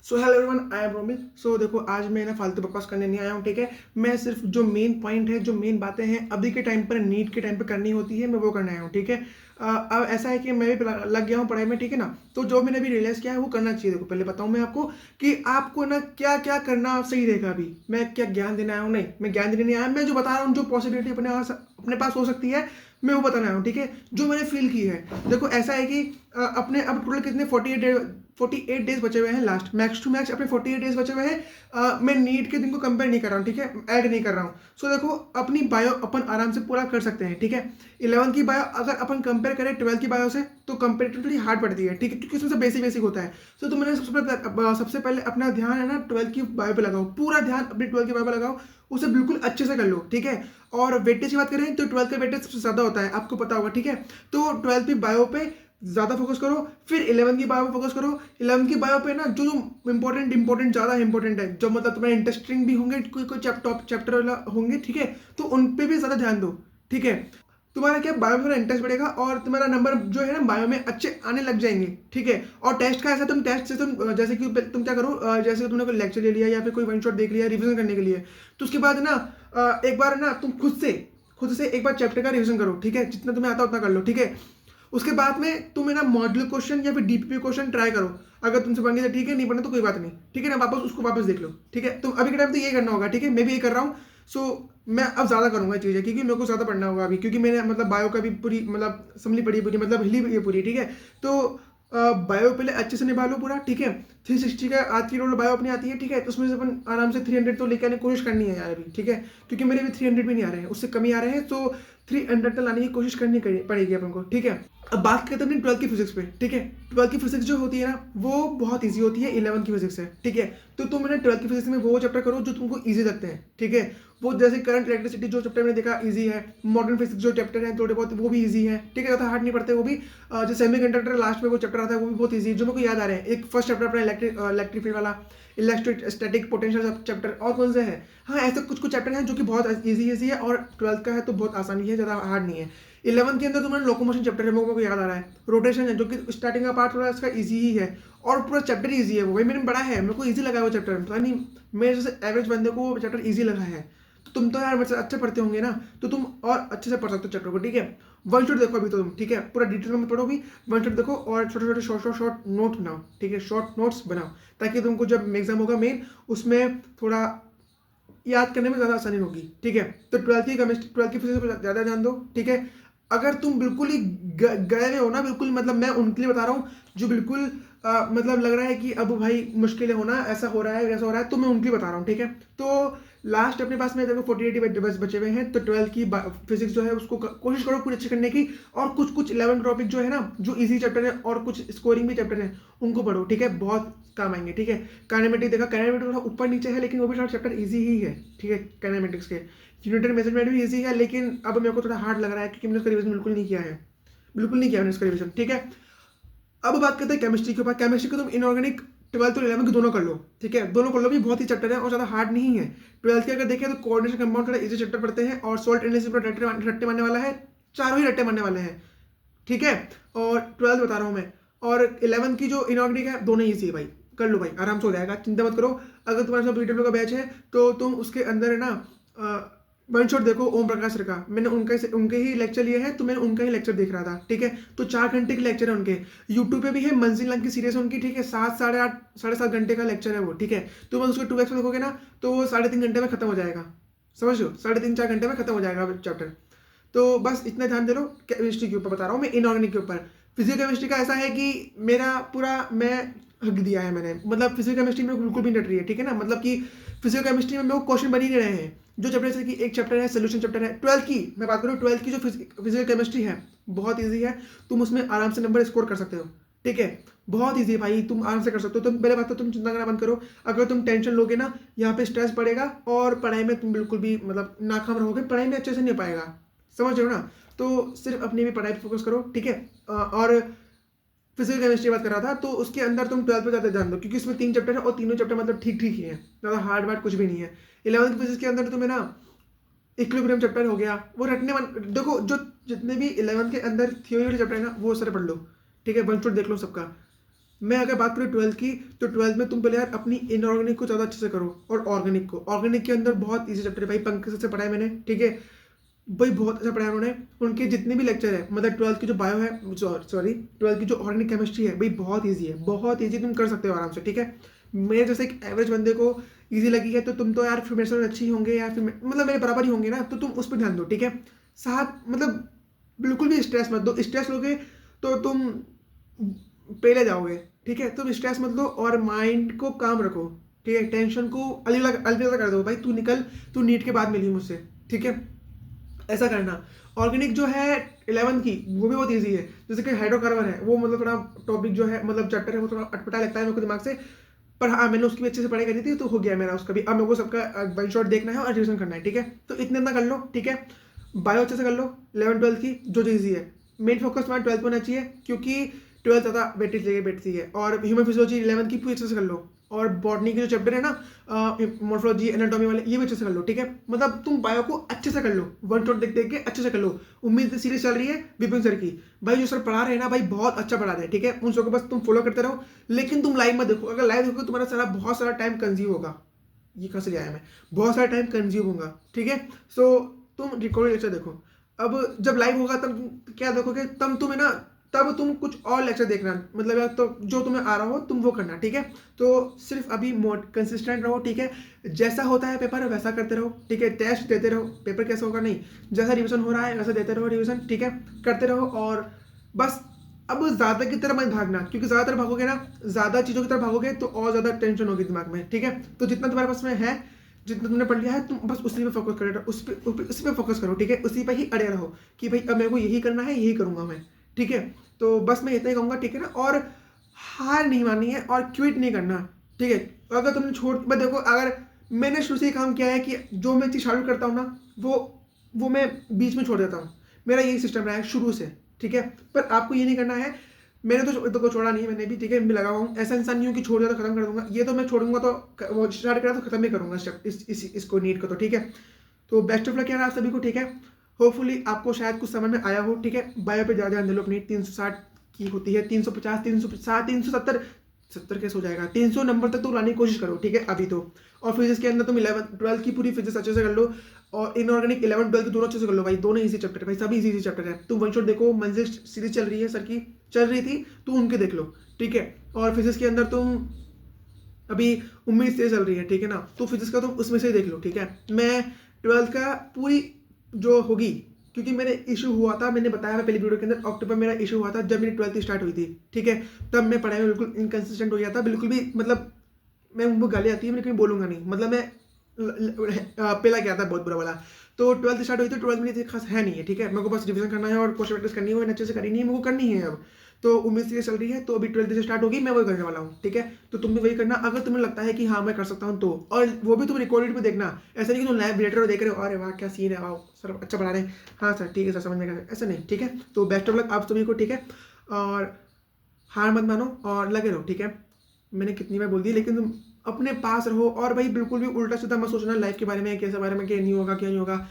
So hello everyone, I am Romil. So देखो, आज मैं ना फालतू बकवास करने नहीं आया हूँ, ठीक है। मैं सिर्फ जो मेन पॉइंट है, जो मेन बातें हैं अभी के टाइम पर, नीट के टाइम पर करनी होती है, मैं वो करने आया हूँ, ठीक है। अब ऐसा है कि मैं भी लग गया हूँ पढ़ाई में, ठीक है ना। तो जो मैंने अभी रियलाइज़ किया है वो करना चाहिए। देखो, पहले बताऊँ मैं आपको कि आपको ना क्या क्या करना सही रहेगा। अभी मैं क्या ज्ञान देने आया हूँ? नहीं, मैं ज्ञान देने नहीं आया। मैं जो बता रहा हूँ, जो पॉसिबिलिटी अपने पास हो सकती है, मैं वो बताना आया हूँ, ठीक है। जो मैंने फील की है। देखो, ऐसा है कि अपने अब टोटल कितने 48 डेज बचे हुए हैं, लास्ट मैक्स टू मैक्स अपने 48 डेज बचे हुए हैं। मैं नीट के दिन को कंपेयर नहीं कर रहा हूँ, ठीक है, ऐड नहीं कर रहा हूँ। सो देखो, अपनी बायो अपन आराम से पूरा कर सकते हैं, ठीक है। 11 की बायो अगर अपन कंपेयर करें 12 की बायो से, तो कंपेरेटिवली हार्ड पड़ती है, ठीक है, क्योंकि उसमें से बेसिक बेसिक होता है। सो तो मैंने सबसे पहले अपना ध्यान है ना 12 की बायो पे लगाओ, पूरा ध्यान अपनी 12 की बायो पे लगाओ। उसे बिल्कुल अच्छे से कर लो, ठीक है। और वेटेज की बात करें तो 12 का वेटेज सबसे ज़्यादा होता है, आपको पता होगा, ठीक है। तो 12 की बायो पे ज़्यादा फोकस करो, फिर 11 की बायो पे फोकस करो। 11 की बायो पे ना जो जो इंपॉर्टेंट ज़्यादा इंपॉर्टेंट है, जो मतलब तुम्हारे इंटरेस्टिंग भी होंगे, कोई कोई टॉप चैप्टर वाला होंगे, ठीक है, तो उन पे भी ज़्यादा ध्यान दो, ठीक है। तुम्हारा क्या, बायो में थोड़ा इंटरेस्ट बढ़ेगा और तुम्हारा नंबर जो है ना बायो में अच्छे आने लग जाएंगे, ठीक है। और टेस्ट का ऐसा, तुम टेस्ट से जैसे कि तुम क्या करो, जैसे तुमने कोई लेक्चर ले लिया या फिर कोई वन शॉट देख लिया रिवीजन करने के लिए, तो उसके बाद ना एक बार ना तुम खुद से एक बार चैप्टर का रिवीजन करो, ठीक है, जितना तुम्हें आता उतना कर लो, ठीक है। उसके बाद में तुम है ना मॉडल क्वेश्चन या फिर डीपीपी क्वेश्चन ट्राई करो। अगर तुमसे बन गया तो ठीक है, नहीं बना तो कोई बात नहीं, ठीक है ना, वापस उसको वापस देख लो, ठीक है। तो अभी के टाइम तो ये करना होगा, ठीक है, मैं भी ये कर रहा हूँ। सो मैं अब ज़्यादा करूंगा चीज़ें, क्योंकि मेरे को ज़्यादा पढ़ना होगा अभी, क्योंकि मैंने मतलब बायो का भी पूरी मतलब संभली पड़ी पूरी, मतलब हिली हुई है पूरी, ठीक है। तो बायो पहले अच्छे से निभा लो पूरा, ठीक है। 360 का आज की रोल बायो अपनी आती है, ठीक है, तो उसमें से अपन आराम से 300 तो लेकर आने की कोशिश करनी है यार अभी, ठीक है। क्योंकि मेरे भी 300 भी नहीं आ रहे हैं, उससे कम ही आ रहे हैं, तो 300 तक लाने की कोशिश करनी पड़ेगी अपन को, ठीक है। अब बात करते हैं अपनी 12 की फिजिक्स पे, ठीक है। 12 की फिजिक्स जो होती है ना, वो बहुत ईजी होती है 11 की फिजिक्स से, ठीक है। तो तुम मैंने 12 की फिजिक्स में वो चैप्टर करो जो तुमको ईजी लगते हैं, ठीक है। वो जैसे करंट इलेक्ट्रिसिटी जो चैप्टर मैंने देखा ईजी है, मॉडर्न फिजिक्स जो चैप्टर है थोड़े बहुत वो भी ईजी है, ठीक है, ज़्यादा हार्ड नहीं पड़ते वो भी। जो सेमी कंडक्टर लास्ट में वो चैप्टर आता है वो भी बहुत ईजी है, जो मेरे को याद आ रहे हैं। एक फर्स्ट चैप्टर अपना इलेक्ट्रिक फील्ड वाला, इलेक्ट्रिक स्टैटिक पोटेंशियल चैप्टर, और कौन से हैं, हाँ, ऐसे कुछ कुछ चैप्टर हैं जो कि बहुत ईजी है, और 12 का है तो बहुत आसानी है, ज़्यादा हार्ड नहीं है। 11 के अंदर तुम्हारा लोकोमोशन चैप्टर है, मेरे को याद आ रहा है, रोटेशन है, जो कि स्टार्टिंग का पार्ट थोड़ा इसका ईजी ही है, और पूरा चैप्टर ईजी है, वो भाई मैंने पढ़ा है, मेरे को ईजी लगा है वो चैप्टर, पता नहीं मेरे जैसे एवरेज बंदे को वो चैप्टर ईजी लगा है। तो तुम तो यार मेरे से अच्छे पढ़ते होंगे ना, तो तुम और अच्छे से पढ़ सकते हो चैप्टर को, ठीक है। वन शॉट देखो अभी तो तुम, ठीक है, पूरा डिटेल में पढ़ो भी, वन शॉट देखो और छोटे छोटे शॉर्ट नोट बनाओ, ठीक है, शॉर्ट नोट्स बनाओ, ताकि तुमको जब एग्जाम होगा मेन, उसमें थोड़ा याद करने में ज़्यादा आसानी होगी, ठीक है। तो 12 की केमिस्ट्री, 12 की फिजिक्स पर ज़्यादा ध्यान दो, ठीक है। अगर तुम बिल्कुल ही गए हुए हो ना, बिल्कुल मतलब मैं उनके लिए बता रहा हूँ जो बिल्कुल मतलब लग रहा है कि अब भाई मुश्किल होना, ऐसा हो रहा है वैसा हो रहा है, तो मैं उनके लिए बता रहा हूँ, ठीक है। तो लास्ट अपने पास में देखो 48 बस बचे हुए हैं, तो 12 की फिजिक्स जो है उसको कोशिश करो पूरी अच्छी करने की। और कुछ कुछ 11 टॉपिक जो है ना, जो इजी चैप्टर है और कुछ स्कोरिंग भी चैप्टर है, उनको पढ़ो, ठीक है, बहुत काम आएंगे, ठीक है। काइनेमेटिक देखा, काइनेमेटिक थोड़ा ऊपर नीचे है, लेकिन वो भी थोड़ा चैप्टर इजी ही है, ठीक है, काइनेमेटिक्स के। यूनिटरी मेजरमेंट भी इजी है, लेकिन अब मेरे को थोड़ा हार्ड लग रहा है, क्योंकि मैंने उसका रिविजन बिल्कुल नहीं किया है, बिल्कुल नहीं किया मैंने उसका रिविजन, ठीक है। अब बात करते हैं केमिस्ट्री के ऊपर। केमिस्ट्री को तुम इनऑर्गेनिक 12 और 11 के दोनों कर लो, ठीक है, दोनों कर लो भी, बहुत ही चैप्टर है और ज़्यादा हार्ड नहीं है। 12 के अगर देखें तो कोऑर्डिनेशन कंपाउंड थोड़ा इजी चैप्टर पढ़ते हैं, और सॉल्ट एनालिसिस पर रट्टे मारने वाला है, चारों ही रट्टे मारने वाले हैं, ठीक है। और 12 बता रहा हूँ मैं, और 11 की जो इनऑर्गेनिक है, दोनों ईजी है भाई, कर लो भाई, आराम से हो जाएगा, चिंता मत करो। अगर तुम्हारे साथ बीडब्ल्यू का बैच है, तो तुम उसके अंदर है ना वन शॉट देखो ओम प्रकाश सर का, मैंने उनके ही लेक्चर लिए हैं, तो मैं उनका ही लेक्चर देख रहा था, ठीक है। तो 4 घंटे के लेक्चर है उनके, यूट्यूब पे भी है, मंजिल लंग की सीरीज है उनकी, ठीक है, 7 साढ़े 8 साढ़े 7 घंटे का लेक्चर है वो, ठीक है। तो मैं उसको 2x में देखोगे ना, तो वो 3.5 घंटे में खत्म हो जाएगा, समझ लो, 3.5 4 घंटे में खत्म हो जाएगा चैप्टर। तो बस इतना ध्यान दे लो। केमिस्ट्री के ऊपर बता रहा हूँ मैं, इनऑर्गेनिक के ऊपर। फिजिकल केमिस्ट्री का ऐसा है कि मेरा पूरा मैं हक दिया है मैंने, मतलब फिजिकल केमिस्ट्री में बिल्कुल भी नहीं डट रही है, ठीक है ना, मतलब कि फिजिकल केमिस्ट्री में मेरे को क्वेश्चन बन ही नहीं रहे हैं। जो चैप्टर जैसे कि एक चैप्टर है सोल्यूशन चैप्टर है, 12 की मैं बात करूँ, 12 की जो फिजिकल केमिस्ट्री है बहुत ईजी है, तुम उसमें आराम से नंबर स्कोर कर सकते हो, ठीक है, बहुत ईजी है भाई, तुम आराम से कर सकते हो। तुम पहले बात तो तुम चिंता करना बंद करो। अगर तुम टेंशन लोगे ना, यहाँ पे स्ट्रेस पड़ेगा, और पढ़ाई में तुम बिल्कुल भी मतलब नाकाम रहोगे, पढ़ाई में अच्छे से नहीं हो पाएगा, समझ रहे हो ना। तो सिर्फ अपनी भी पढ़ाई पर फोकस करो, ठीक है। और फिजिकल केमिस्ट्री बात कर रहा था, तो उसके अंदर तुम 12 पे ज़्यादा ध्यान दो, क्योंकि इसमें 3 चैप्टर है और तीनों चैप्टर मतलब ठीक ठीक ही है, ज़्यादा हार्ड वार्ड कुछ भी नहीं है। 11 फिजिक्स के अंदर तुम्हें ना इक्विलिब्रियम चैप्टर हो गया, वो रटने देखो, जो जितने भी 11 के अंदर थियोरी वाले चैप्टर है ना, वो सारे पढ़ लो, ठीक है, वन शॉट देख लो सबका। मैं अगर बात करूँ 12th की, तो 12th में तुम पहले यार अपनी इनऑर्गेनिक को ज़्यादा अच्छे से करो और ऑर्गेनिक को। ऑर्गेनिक के अंदर बहुत ईज़ी चैप्टर है भाई, पंकज से पढ़ा है मैंने, ठीक है? भाई बहुत अच्छा पढ़ाया उन्होंने। उनके जितने भी लेक्चर है, मतलब 12th की जो बायो है, सॉरी 12th की जो ऑर्गेनिक केमिस्ट्री है भाई, बहुत ईज़ी है, बहुत ईज़ी, तुम कर सकते हो आराम से, ठीक है? मेरे जैसे एक एवरेज बंदे को ईज़ी लगी है, तो तुम तो यार फिर मेरे से अच्छी होंगे, या फिर मतलब मेरे बराबर ही होंगे ना, तो तुम उस पर ध्यान दो, ठीक है? साथ मतलब बिल्कुल भी स्ट्रेस मत दो। स्ट्रेस लोगे तो तुम पहले जाओगे, ठीक है? तुम स्ट्रेस मत लो और माइंड को काम रखो, ठीक है? टेंशन को अलग अलग कर दो भाई, तू निकल, तू नीट के बाद मिली मुझसे, ठीक है? ऐसा करना। ऑर्गेनिक जो है 11th की, वो भी बहुत ईजी है। जैसे कि हाइड्रोकार्बन है, वो मतलब थोड़ा टॉपिक जो है, मतलब चैप्टर है, वो थोड़ा अटपटा लगता है मेरे को दिमाग से, पर हाँ मैंने उसकी भी अच्छे से पढ़ाई करी थी, तो हो गया मेरा उसका भी। अब मेरे को सबका वन शॉट देखना है और रिविजन करना है, ठीक है? तो इतना कर लो, ठीक है? बायो अच्छे से कर लो 11th 12th की, जो ईजी है। मेन फोकस तुम्हारा 12th में होना चाहिए, क्योंकि 12th ज़्यादा वेटेज लेके बैठती है। और ह्यूमन फिजियोलॉजी 11th की पूरी अच्छे से कर लो, और बॉटनी के जो चैप्टर है ना, मॉर्फोलॉजी एनाटॉमी वाले, ये भी अच्छे से कर लो, ठीक है? मतलब तुम बायो को अच्छे से कर लो, वन शॉट देख देख के अच्छे से कर लो। उम्मीद सीरीज चल रही है विपिन सर की, भाई जो सर पढ़ा रहे हैं ना भाई, बहुत अच्छा पढ़ा रहे हैं, ठीक है? उन सबको बस तुम फॉलो करते रहो, लेकिन तुम लाइव मत देखो। अगर लाइव देखो तुम्हारा सारा बहुत सारा टाइम कंज्यूम होगा। ये कहाँ से लिया है मैं, बहुत सारा टाइम कंज्यूम होगा, ठीक है? सो तुम रिकॉर्डेड लेक्चर देखो। अब जब लाइव होगा तब क्या देखोगे, तब तुम्हें ना, तब तुम कुछ और लेक्चर देखना, मतलब यार तो जो तुम्हें आ रहा हो तुम वो करना, ठीक है? तो सिर्फ अभी मोड कंसिस्टेंट रहो, ठीक है? जैसा होता है पेपर वैसा करते रहो, ठीक है? टेस्ट देते रहो, पेपर कैसा होगा नहीं, जैसा रिवीजन हो रहा है वैसा देते रहो रिवीजन, ठीक है? करते रहो। और बस अब ज़्यादा की तरफ मत भागना, क्योंकि ज़्यादातर भागोगे ना, ज़्यादा चीज़ों की तरफ भागोगे तो और ज़्यादा टेंशन होगी दिमाग में, ठीक है? तो जितना तुम्हारे पास में है, जितना तुमने पढ़ लिया है, तुम बस उसी पे फोकस करो, उसी पे फोकस करो, ठीक है? उसी पे ही अड़े रहो कि भाई अब मेरे को यही करना है, यही करूंगा मैं, ठीक है? तो बस मैं इतना ही कहूँगा, ठीक है ना? और हार नहीं माननी है और क्विट नहीं करना, ठीक है? अगर तुमने छोड़, मैं देखो, अगर मैंने शुरू से ही काम किया है कि जो मैं चीज़ चालू करता हूँ ना, वो मैं बीच में छोड़ देता हूँ। मेरा यही सिस्टम रहा है शुरू से, ठीक है? पर आपको ये नहीं करना है। मैंने तो छोड़ा नहीं है, मैंने भी, ठीक है? मैं लगा हुआ हूँ, ऐसा इंसान नहीं हूँ कि छोड़ दिया तो खत्म कर दूंगा। ये तो मैं छोड़ूंगा तो वो स्टार्ट करा तो खत्म ही करूंगा इसको नीट को, तो ठीक है? तो बेस्ट ऑफ लक यार आप सभी को, ठीक है? होपफुली आपको शायद कुछ समझ में आया हो, ठीक है? बायो पे ज़्यादा ध्यान दे लो अपनी। 360 की होती है, 350, 360, 370, 70 कैसे हो जाएगा, 300 नंबर तक तो लाने की कोशिश करो, ठीक है? अभी तो। और फिजिक्स के अंदर तुम 11th 12th की पूरी फिजिक्स अच्छे से कर लो, और इनऑर्गेनिक 11th 12th की दोनों अच्छे से कर लो भाई, दोनों इजी चैप्टर है भाई, सभी इजी चैप्टर है। तुम वन शॉट देखो, मंजिल सीरीज चल रही है सर की, चल रही थी, तो उनके देख लो, ठीक है? और फिजिक्स के अंदर तुम अभी उम्मीद से चल रही है, ठीक है ना? तो फिजिक्स का तुम उसमें से ही देख लो, ठीक है? मैं 12th का पूरी जो होगी, क्योंकि मेरे इशू हुआ था, मैंने बताया था पहली वीडियो के अंदर, अक्टूबर मेरा इशू हुआ था जब मेरी 12th स्टार्ट हुई थी, ठीक है? तब मैं पढ़ाई में बिल्कुल इनकन्सिस्टेंट हो गया था, बिल्कुल भी, मतलब मैं उनको गाली आती है, मैं कहीं बोलूंगा नहीं, मतलब मैं पहला क्या था बहुत बुरा वाला। तो 12th स्टार्ट हुई थी, 12th में इतनी खास है नहीं है, ठीक है? मेरे को बस रिवीजन करना है और क्वेश्चन प्रैक्टिस करनी है, अच्छे से करनी है, मेरे को करनी है अब। तो उम्मीद से ये चल रही है, तो अभी 12th से स्टार्ट होगी, मैं वही करने वाला हूँ, ठीक है? तो तुम भी वही करना, अगर तुम्हें लगता है कि हाँ मैं कर सकता हूँ तो। और वो भी तुम रिकॉर्डेड में देखना, ऐसा नहीं कि तुम लाइव वीडियो देख रहे हो, अरे वाह क्या सीन है, वाह सर अच्छा पढ़ा रहे हैं, हाँ सर ठीक है सर समझ में गया, ऐसा नहीं, ठीक है? तो बेस्ट ऑफ लक आप सभी को, ठीक है? और हार मत मानो और लगे रहो, ठीक है? मैंने कितनी बार बोल दी, लेकिन तुम अपने पास रहो, और भाई बिल्कुल भी उल्टा सीधा मत सोचना लाइफ के बारे में, कैसे बारे में, क्या नहीं होगा क्या नहीं होगा।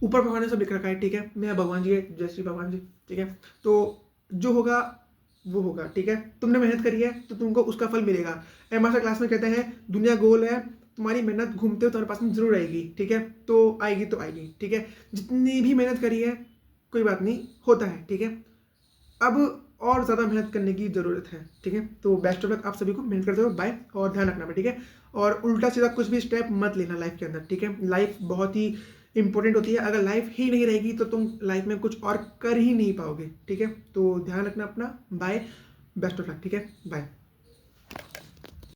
ऊपर भगवान ने सब लिख रखा है, ठीक है? मैं भगवान जी है, जय श्री भगवान जी, ठीक है? तो जो होगा वो होगा, ठीक है? तुमने मेहनत करी है तो तुमको उसका फल मिलेगा। मास्टर क्लास में कहते हैं दुनिया गोल है, तुम्हारी मेहनत घूमते हो तुम्हारे पास में जरूर आएगी, ठीक है? तो आएगी तो आएगी, ठीक है? जितनी भी मेहनत करी है कोई बात नहीं, होता है, ठीक है? अब और ज़्यादा मेहनत करने की ज़रूरत है, ठीक है? तो बेस्ट ऑफ लक आप सभी को, मेहनत करते हो, बाय, और ध्यान रखना भाई, ठीक है? और उल्टा सीधा कुछ भी स्टेप मत लेना लाइफ के अंदर, ठीक है? लाइफ बहुत ही इंपॉर्टेंट होती है, अगर लाइफ ही नहीं रहेगी तो तुम लाइफ में कुछ और कर ही नहीं पाओगे, ठीक है? तो ध्यान रखना अपना, बाय, बेस्ट ऑफ लक, ठीक है? बाय।